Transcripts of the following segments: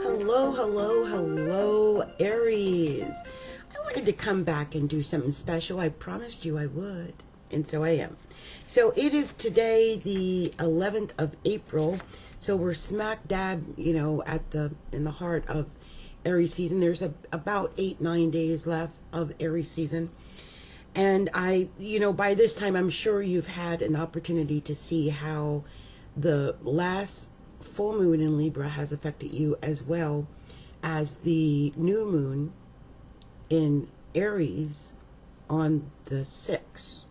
Hello, hello, hello, Aries. I wanted to come back and do something special. I promised you I would, and so I am. So it is today the 11th of April. So we're smack dab, in the heart of Aries season. There's about 8-9 days left of Aries season. And by this time, I'm sure you've had an opportunity to see how the last full moon in Libra has affected you, as well as the new moon in Aries on the 6th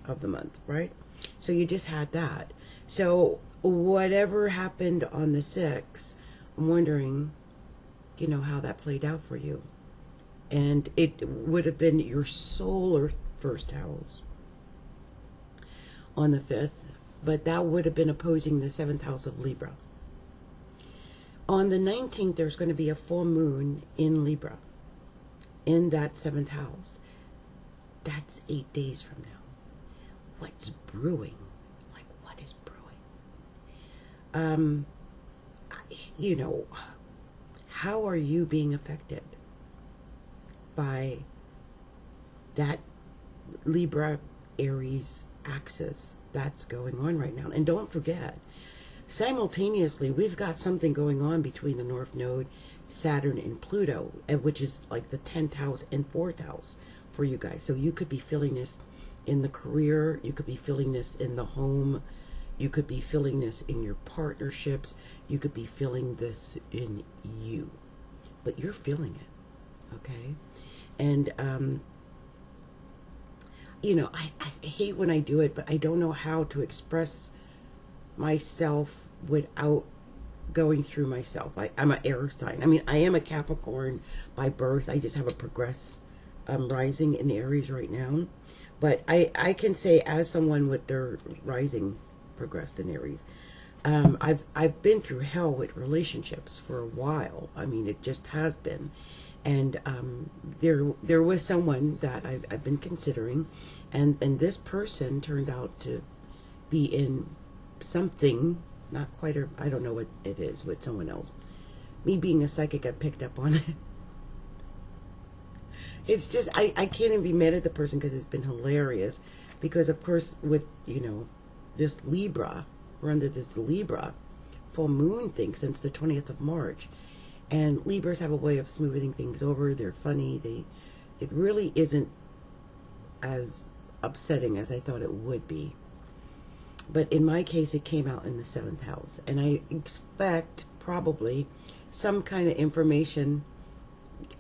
of the month, right? So you just had that. So whatever happened on the 6th, I'm wondering, how that played out for you. And it would have been your solar first house on the 5th, but that would have been opposing the 7th house of Libra. On the 19th, there's going to be a full moon in Libra, in that 7th house. That's 8 days from now. What's brewing? Like, what is brewing? How are you being affected by that Libra Aries axis that's going on right now? And don't forget, simultaneously, we've got something going on between the North Node, Saturn, and Pluto, which is like the 10th house and 4th house for you guys. So you could be feeling this in the career, you could be feeling this in the home, you could be feeling this in your partnerships, you could be feeling this in you. But you're feeling it, okay? And, I hate when I do it, but I don't know how to express myself without going through myself. I'm an air sign. I mean, I am a Capricorn by birth. I just have a progress rising in Aries right now. But I can say, as someone with their rising progressed in Aries, I've been through hell with relationships for a while. I mean, it just has been. And there was someone that I've been considering, and this person turned out to be in something, not quite, I don't know what it is, with someone else. Me being a psychic, I picked up on it. It's just, I can't even be mad at the person because it's been hilarious. Because, of course, with, this Libra, we're under this Libra full moon thing since the 20th of March. And Libras have a way of smoothing things over. They're funny. It really isn't as upsetting as I thought it would be. But in my case, it came out in the 7th house. And I expect probably some kind of information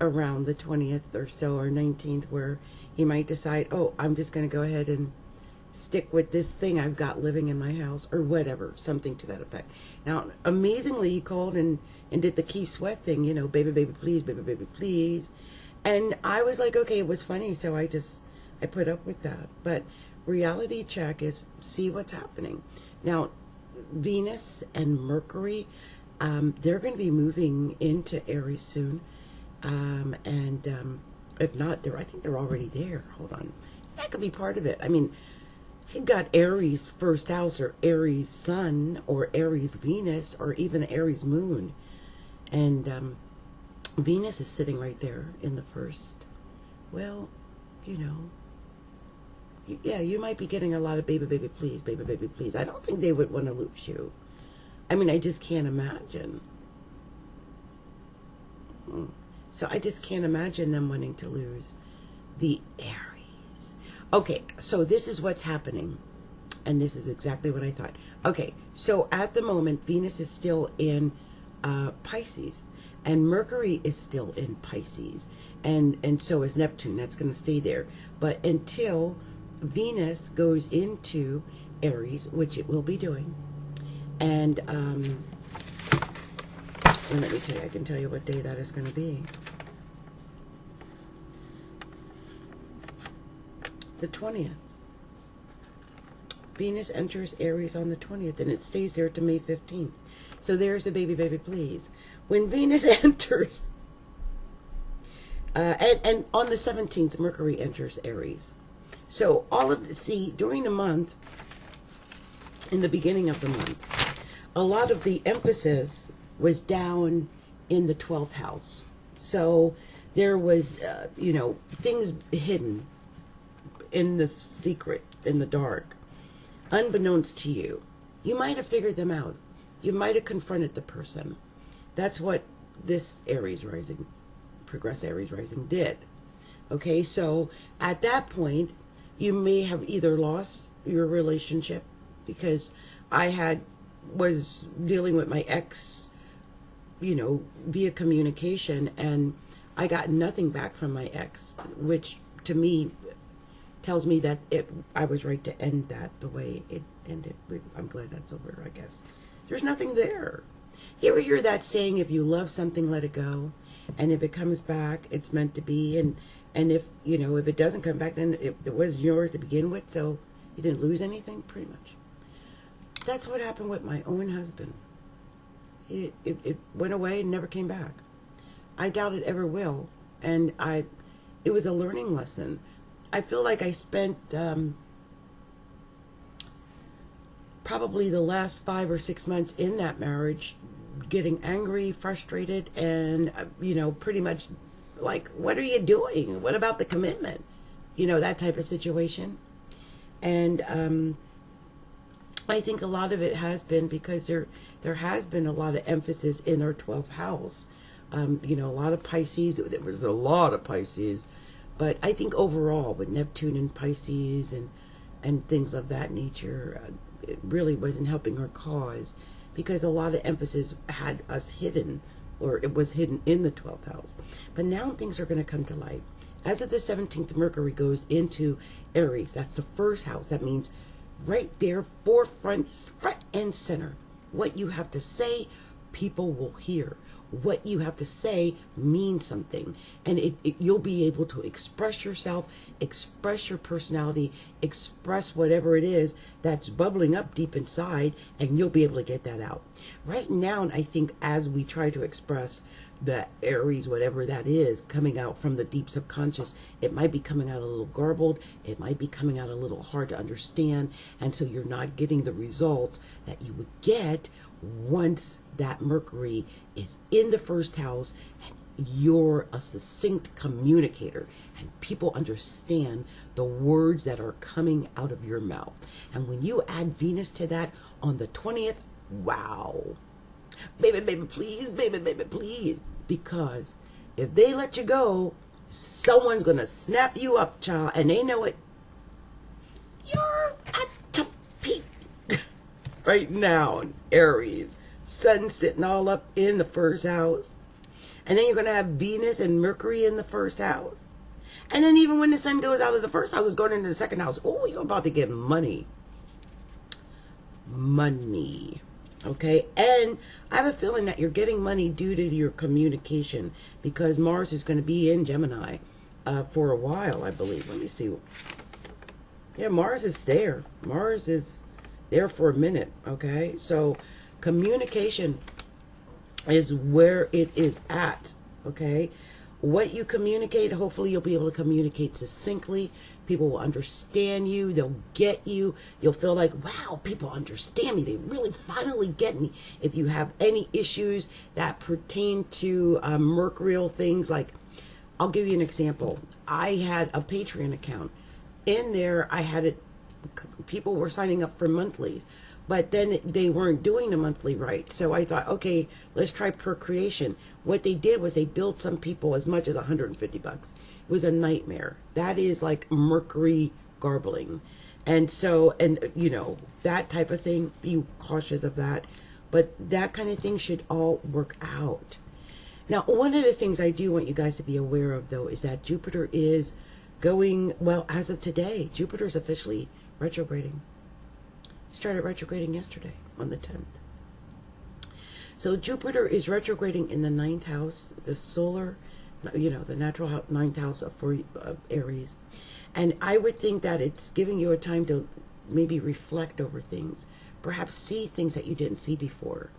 around the 20th or so, or 19th, where he might decide, oh, I'm just going to go ahead and stick with this thing I've got living in my house, or whatever, something to that effect. Now, amazingly, he called and did the Keith Sweat thing, baby, baby, please, baby, baby, please. And I was like, okay, it was funny, so I put up with that. But reality check is see what's happening. Now, Venus and Mercury, they're going to be moving into Aries soon. If not, I think they're already there. Hold on. That could be part of it. I mean, if you've got Aries first house, or Aries sun, or Aries Venus, or even Aries moon, and Venus is sitting right there in the first, well, yeah, you might be getting a lot of baby, baby, please, baby, baby, please. I don't think they would want to lose you. I mean, I just can't imagine. So I just can't imagine them wanting to lose the Aries. Okay, so this is what's happening. And this is exactly what I thought. Okay, so at the moment, Venus is still in Pisces. And Mercury is still in Pisces. And so is Neptune. That's going to stay there. But until Venus goes into Aries, which it will be doing. And let me tell you, I can tell you what day that is going to be. The 20th. Venus enters Aries on the 20th, and it stays there to May 15th. So there's the baby, baby, please. When Venus enters, and on the 17th, Mercury enters Aries. So see, during the month, in the beginning of the month, a lot of the emphasis was down in the 12th house. So there was, things hidden in the secret, in the dark, unbeknownst to you. You might have figured them out. You might have confronted the person. That's what this Aries rising, Progress Aries rising did. Okay, so at that point, you may have either lost your relationship, because I was dealing with my ex, via communication, and I got nothing back from my ex, which to me tells me that I was right to end that the way it ended. I'm glad that's over, I guess. There's nothing there. You ever hear that saying, if you love something, let it go? And if it comes back, it's meant to be. And if, if it doesn't come back, then it was yours to begin with, so you didn't lose anything, pretty much. That's what happened with my own husband. It went away and never came back. I doubt it ever will. And it was a learning lesson. I feel like I spent probably the last 5 or 6 months in that marriage getting angry, frustrated, and, pretty much like, what are you doing? What about the commitment? That type of situation. And I think a lot of it has been because there has been a lot of emphasis in our 12th house. A lot of Pisces. There was a lot of Pisces. But I think overall, with Neptune and Pisces and things of that nature, it really wasn't helping our cause, because a lot of emphasis had us hidden, or it was hidden in the 12th house. But now things are going to come to light. As of the 17th, Mercury goes into Aries. That's the first house. That means right there, front and center. What you have to say, people will hear. What you have to say means something, and you'll be able to express yourself, express your personality, express whatever it is that's bubbling up deep inside, and you'll be able to get that out. Right now, I think as we try to express the Aries, whatever that is, coming out from the deep subconscious, it might be coming out a little garbled, it might be coming out a little hard to understand, and so you're not getting the results that you would get once that Mercury is in the first house and you're a succinct communicator and people understand the words that are coming out of your mouth. And when you add Venus to that on the 20th, wow. Baby, baby, please, baby, baby, please. Because if they let you go, someone's going to snap you up, child, and they know it. You're at the peak right now, Aries. Sun sitting all up in the first house. And then you're going to have Venus and Mercury in the first house. And then even when the sun goes out of the first house, it's going into the second house. Oh, you're about to get money. Money. Okay? And I have a feeling that you're getting money due to your communication, because Mars is going to be in Gemini for a while, I believe. Let me see. Yeah, Mars is there. Mars is there for a minute. Okay? So communication is where it is at. Okay? What you communicate, hopefully you'll be able to communicate succinctly. People will understand you. They'll get you. You'll feel like, wow, people understand me. They really finally get me. If you have any issues that pertain to mercurial things, like, I'll give you an example. I had a Patreon account. In there, I had it, people were signing up for monthlies, but then they weren't doing the monthly right. So I thought, okay, let's try procreation. What they did was they billed some people as much as $150. It was a nightmare. That is like Mercury garbling. And so, and you know, that type of thing, be cautious of that. But that kind of thing should all work out. Now, one of the things I do want you guys to be aware of, though, is that Jupiter is going, well, as of today, Jupiter is officially retrograding. Started retrograding yesterday on the 10th. So Jupiter is retrograding in the 9th house, the solar, you know, the natural 9th house for Aries. And I would think that it's giving you a time to maybe reflect over things, perhaps see things that you didn't see before.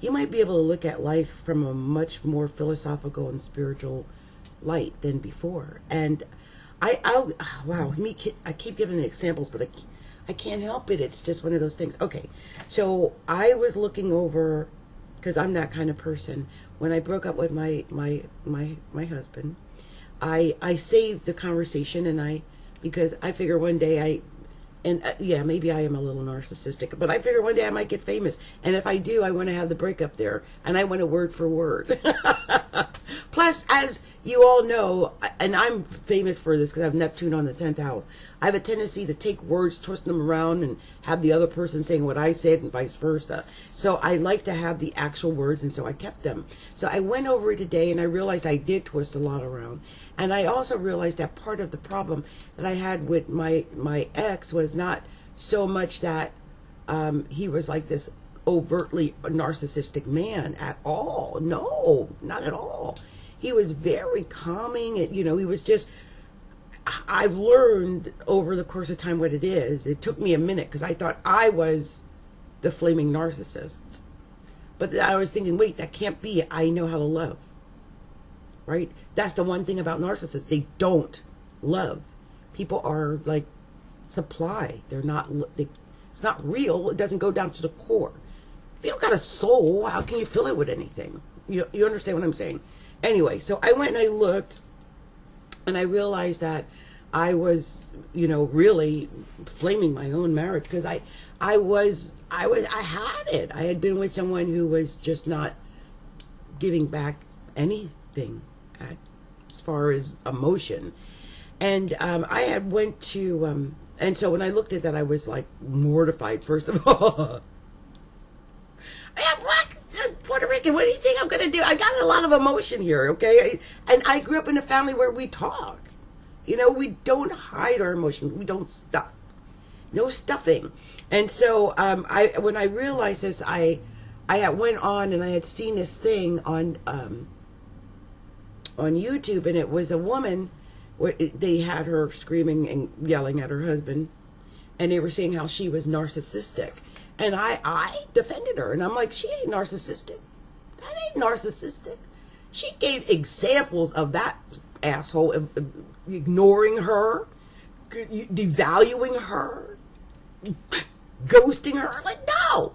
You might be able to look at life from a much more philosophical and spiritual light than before. And wow, I keep giving examples, but I can't help it. It's just one of those things. Okay, so I was looking over, because I'm that kind of person. When I broke up with my husband, I saved the conversation, and because I figure one day yeah, maybe I am a little narcissistic, but I figure one day I might get famous. And if I do, I want to have the breakup there. And I want a word for word. Plus, as you all know, and I'm famous for this because I have Neptune on the 10th house, I have a tendency to take words, twist them around, and have the other person saying what I said and vice versa. So I like to have the actual words, and so I kept them. So I went over it today, and I realized I did twist a lot around. And I also realized that part of the problem that I had with my ex was not so much that he was like this overtly narcissistic man at all. No, not at all. He was very calming. He was just, I've learned over the course of time what it is. It took me a minute because I thought I was the flaming narcissist. But I was thinking, wait, that can't be. I know how to love. Right? That's the one thing about narcissists. They don't love. People are like supply. They're not, it's not real. It doesn't go down to the core. If you don't got a soul, how can you fill it with anything? You understand what I'm saying? Anyway, so I went and I looked, and I realized that I was, really flaming my own marriage because I had it. I had been with someone who was just not giving back anything as far as emotion. And I had went to, and so when I looked at that, I was like mortified, first of all. I am black, Puerto Rican. What do you think I'm going to do? I got a lot of emotion here, okay? And I grew up in a family where we talk. We don't hide our emotions. We don't stuff. No stuffing. And so when I realized this, I had went on and I had seen this thing on YouTube, and it was a woman where they had her screaming and yelling at her husband, and they were saying how she was narcissistic. And I defended her, and I'm like, she ain't narcissistic. That ain't narcissistic. She gave examples of that asshole ignoring her, devaluing her, ghosting her. Like, no.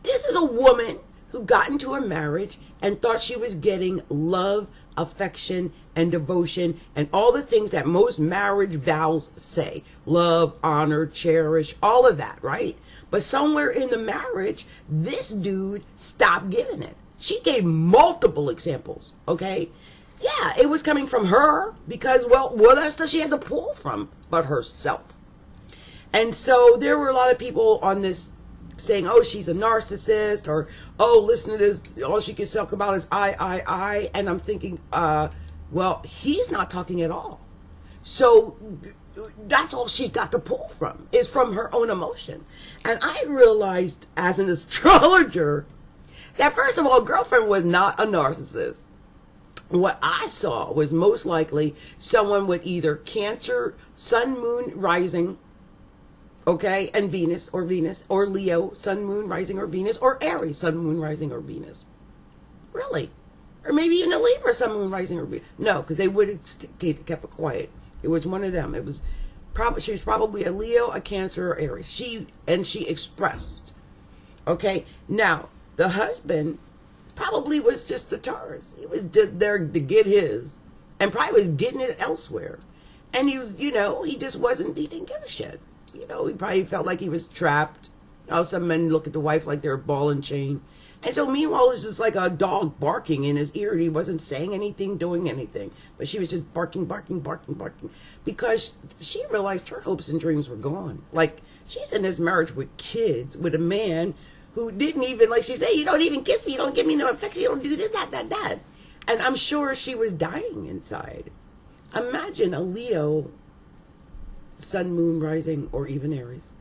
This is a woman who got into a marriage and thought she was getting love, affection, and devotion, and all the things that most marriage vows say. Love, honor, cherish, all of that, right? But somewhere in the marriage, this dude stopped giving it. She gave multiple examples, okay? Yeah, it was coming from her because, well, what else does she have to pull from but herself? And so there were a lot of people on this saying, oh, she's a narcissist, or, oh, listen to this, all she can talk about is I. And I'm thinking, well, he's not talking at all. So that's all she's got to pull from, is from her own emotion. And I realized as an astrologer that, first of all, girlfriend was not a narcissist. What I saw was most likely someone with either Cancer, Sun, Moon, Rising, okay, and Venus, or Leo, Sun, Moon, Rising, or Venus, or Aries, Sun, Moon, Rising, or Venus. Really? Or maybe even a Libra, Sun, Moon, Rising, or Venus. No, because they would have kept it quiet. It was one of them. She was probably a Leo, a Cancer, or Aries. She expressed. Okay, now the husband probably was just a Taurus. He was just there to get his, and probably was getting it elsewhere. And he was, he didn't give a shit. He probably felt like he was trapped. Some men look at the wife like they're a ball and chain. And so meanwhile, it was just like a dog barking in his ear. He wasn't saying anything, doing anything. But she was just barking. Because she realized her hopes and dreams were gone. Like, she's in this marriage with kids, with a man who didn't even, like she said, you don't even kiss me, you don't give me no affection, you don't do this, that. And I'm sure she was dying inside. Imagine a Leo, Sun, Moon, Rising, or even Aries.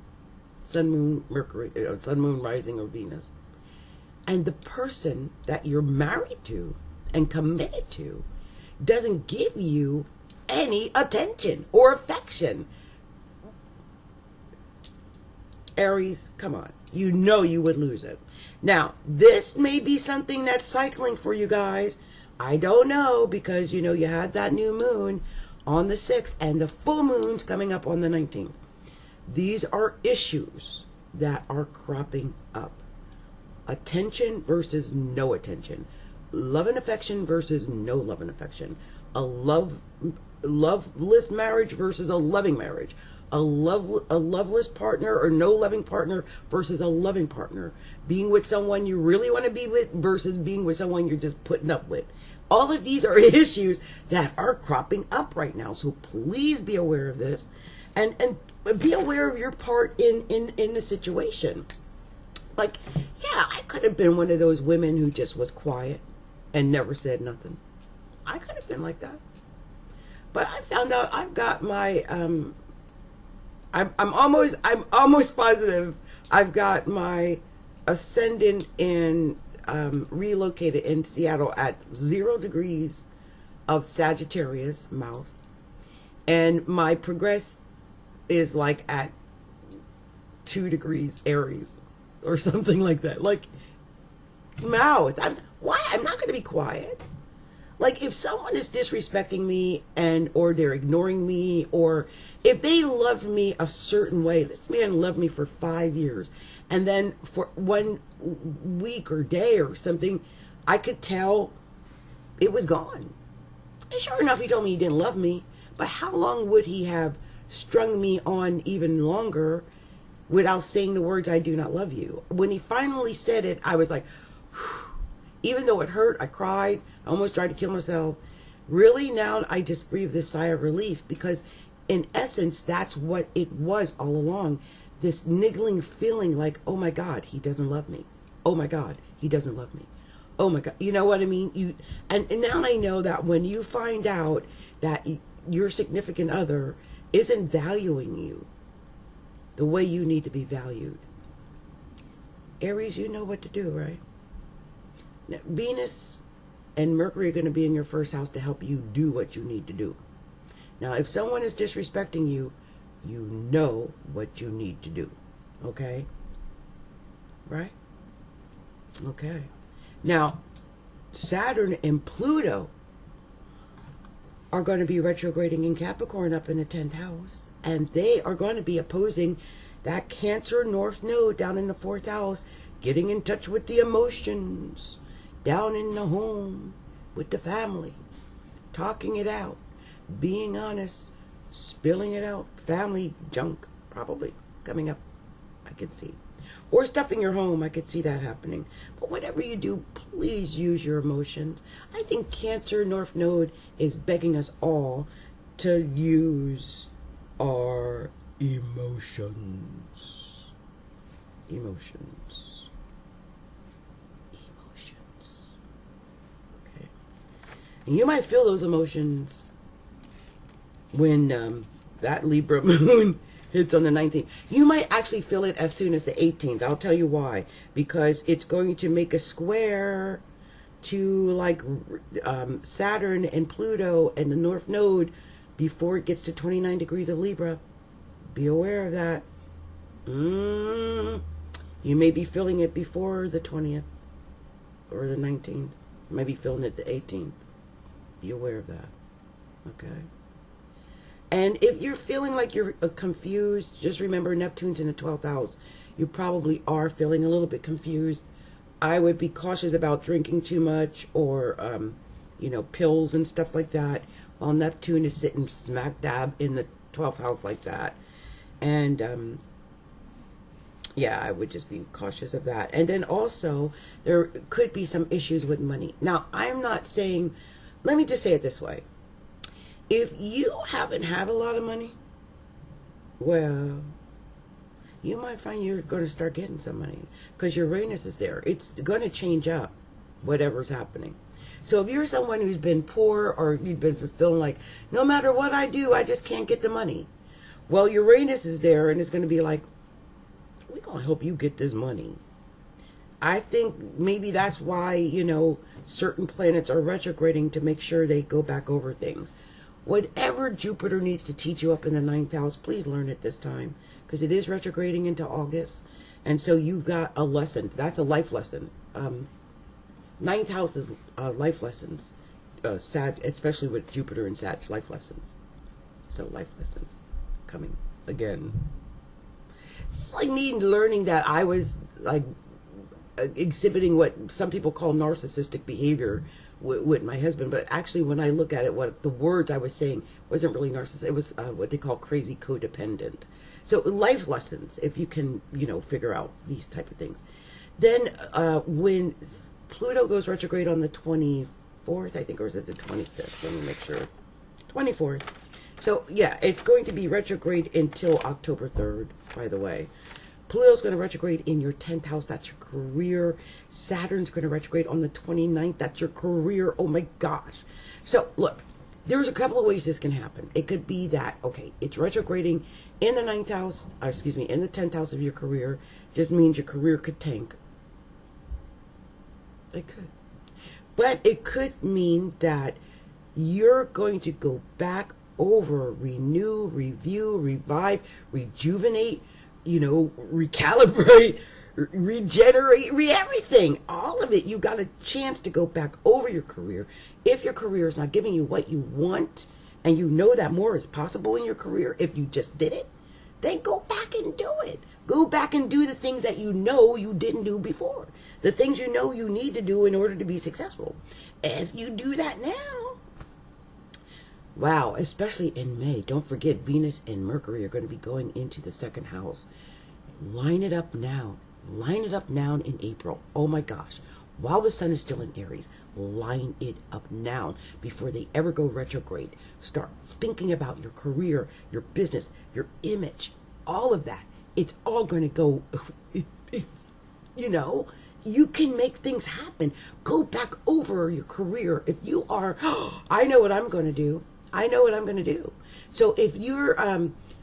Sun, Moon, Mercury, Sun, Moon, Rising, or Venus. And the person that you're married to and committed to doesn't give you any attention or affection. Aries, come on. You would lose it. Now, this may be something that's cycling for you guys, I don't know, because, you know, you had that new moon on the 6th and the full moon's coming up on the 19th. These are issues that are cropping up. Attention versus no attention. Love and affection versus no love and affection. A loveless marriage versus a loving marriage. A loveless partner or no loving partner versus a loving partner. Being with someone you really want to be with versus being with someone you're just putting up with. All of these are issues that are cropping up right now. So please be aware of this, and be aware of your part in the situation. Like, yeah, I could have been one of those women who just was quiet and never said nothing. I could have been like that. But I found out I've got my I'm almost positive I've got my ascendant in relocated in Seattle at 0 degrees of Sagittarius mouth, and my progress is like at 2 degrees Aries or something like that. Like, mouth. I'm not going to be quiet. Like, if someone is disrespecting me or they're ignoring me, or if they loved me a certain way, this man loved me for 5 years, and then for 1 week or day or something, I could tell it was gone. And sure enough, he told me he didn't love me, but how long would he have strung me on even longer without saying the words, "I do not love you"? When he finally said it, I was like, whew. Even though it hurt, I cried, I almost tried to kill myself. Really, now I just breathe this sigh of relief, because in essence, that's what it was all along. This niggling feeling like, oh my God, he doesn't love me. Oh my God, he doesn't love me. Oh my God, you know what I mean? And now I know that when you find out that your significant other isn't valuing you the way you need to be valued, Aries, you know what to do, right? Now, Venus and Mercury are going to be in your first house to help you do what you need to do. Now, if someone is disrespecting you, you know what you need to do. Okay? Right? Okay. Now, Saturn and Pluto are going to be retrograding in Capricorn up in the 10th house. And they are going to be opposing that Cancer North Node down in the 4th house, getting in touch with the emotions, down in the home with the family, talking it out, being honest, spilling it out. Family junk probably coming up, I could see. Or stuff in your home, I could see that happening. But whatever you do, please use your emotions. I think Cancer North Node is begging us all to use our emotions. Emotions. And you might feel those emotions when that Libra moon hits on the 19th. You might actually feel it as soon as the 18th. I'll tell you why. Because it's going to make a square to like Saturn and Pluto and the North Node before it gets to 29 degrees of Libra. Be aware of that. You may be feeling it before the 20th or the 19th. You might be feeling it the 18th. Be aware of that. Okay? And if you're feeling like you're confused, just remember Neptune's in the 12th house. You probably are feeling a little bit confused. I would be cautious about drinking too much or, pills and stuff like that, while Neptune is sitting smack dab in the 12th house like that. And, I would just be cautious of that. And then also, there could be some issues with money. Now, I'm not saying... Let me just say it this way. If you haven't had a lot of money, well, you might find you're going to start getting some money because Uranus is there. It's going to change up whatever's happening. So if you're someone who's been poor or you've been feeling like, no matter what I do, I just can't get the money. Well, Uranus is there and it's going to be like, we're going to help you get this money. I think maybe that's why, certain planets are retrograding to make sure they go back over things. Whatever Jupiter needs to teach you up in the 9th house, please learn it this time, because it is retrograding into August. And so you got a lesson. That's a life lesson. 9th house is life lessons. Sag, especially with Jupiter and Sag, life lessons. So life lessons coming again. It's just like me learning that I was like exhibiting what some people call narcissistic behavior with my husband, but actually when I look at it, what the words I was saying wasn't really narcissistic. It was what they call crazy codependent. So life lessons, if you can, figure out these type of things. Then when Pluto goes retrograde on the 24th, I think, or is it the 25th? Let me make sure. 24th. So yeah, it's going to be retrograde until October 3rd, by the way. Pluto's going to retrograde in your 10th house. That's your career. Saturn's going to retrograde on the 29th. That's your career. Oh my gosh. So look, there's a couple of ways this can happen. It could be that, okay, it's retrograding in the 9th house, in the 10th house of your career. Just means your career could tank. It could. But it could mean that you're going to go back over, renew, review, revive, rejuvenate, recalibrate, regenerate, everything, all of it. You got a chance to go back over your career. If your career is not giving you what you want, and you know that more is possible in your career if you just did it, then go back and do it. Go back and do the things that you know you didn't do before. The things you know you need to do in order to be successful. If you do that now, wow, especially in May. Don't forget, Venus and Mercury are going to be going into the 2nd house. Line it up now. Line it up now in April. Oh my gosh. While the sun is still in Aries, line it up now before they ever go retrograde. Start thinking about your career, your business, your image, all of that. It's all going to go, you can make things happen. Go back over your career. If you are, I know what I'm going to do. I know what I'm going to do. So if you're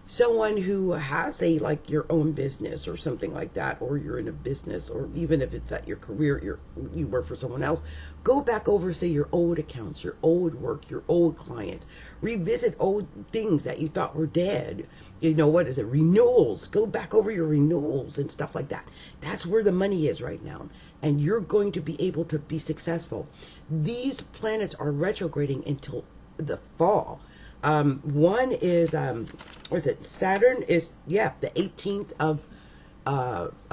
someone who has your own business or something like that, or you're in a business, or even if it's at your career, you work for someone else, go back over, say, your old accounts, your old work, your old clients, revisit old things that you thought were dead. What is it? Renewals. Go back over your renewals and stuff like that. That's where the money is right now. And you're going to be able to be successful. These planets are retrograding until the fall. One is Saturn is the 18th of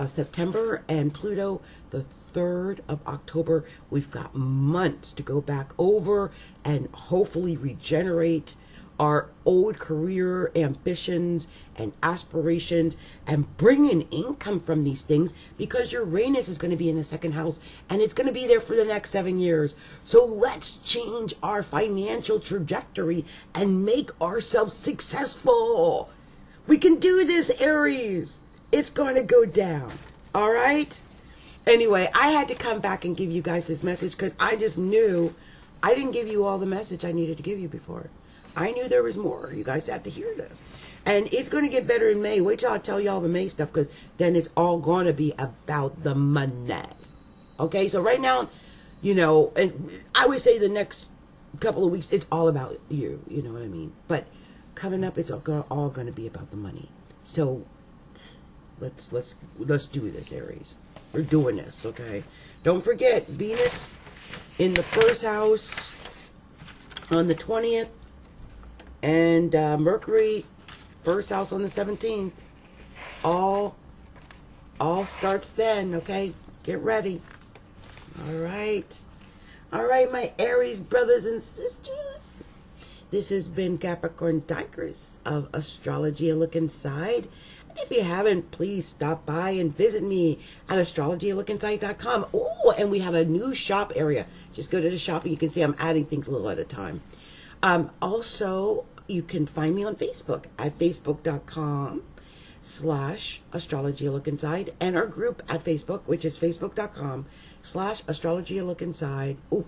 September, and Pluto the 3rd of October. We've got months to go back over and hopefully regenerate our old career ambitions and aspirations and bring in income from these things, because Uranus is going to be in the 2nd house and it's going to be there for the next 7 years. So let's change our financial trajectory and make ourselves successful. We can do this, Aries. It's going to go down. All right? Anyway, I had to come back and give you guys this message because I just knew I didn't give you all the message I needed to give you before. I knew there was more. You guys had to hear this. And it's going to get better in May. Wait till I tell you all the May stuff, because then it's all going to be about the money. Okay, so right now, and I would say the next couple of weeks, it's all about you. You know what I mean? But coming up, it's all going to be about the money. So let's do this, Aries. We're doing this, okay? Don't forget, Venus in the 1st house on the 20th. And Mercury, 1st house on the 17th. All starts then, okay? Get ready. All right. All right, my Aries brothers and sisters. This has been Capricorntigress of Astrology, a look inside. And if you haven't, please stop by and visit me at astrologyalookinside.com. Oh, and we have a new shop area. Just go to the shop and you can see I'm adding things a little at a time. Also, you can find me on Facebook at facebook.com/astrologyalookinside, and our group at Facebook, which is facebook.com/astrologyalookinside. Oh,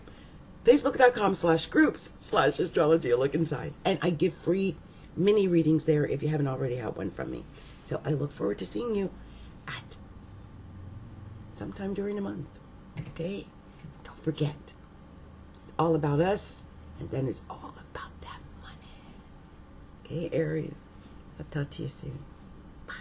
facebook.com/groups/astrologyalookinside. And I give free mini readings there if you haven't already had one from me. So I look forward to seeing you at sometime during the month. Okay? Don't forget, it's all about us, and then it's all about that money. Okay, Aries? I'll talk to you soon. Bye.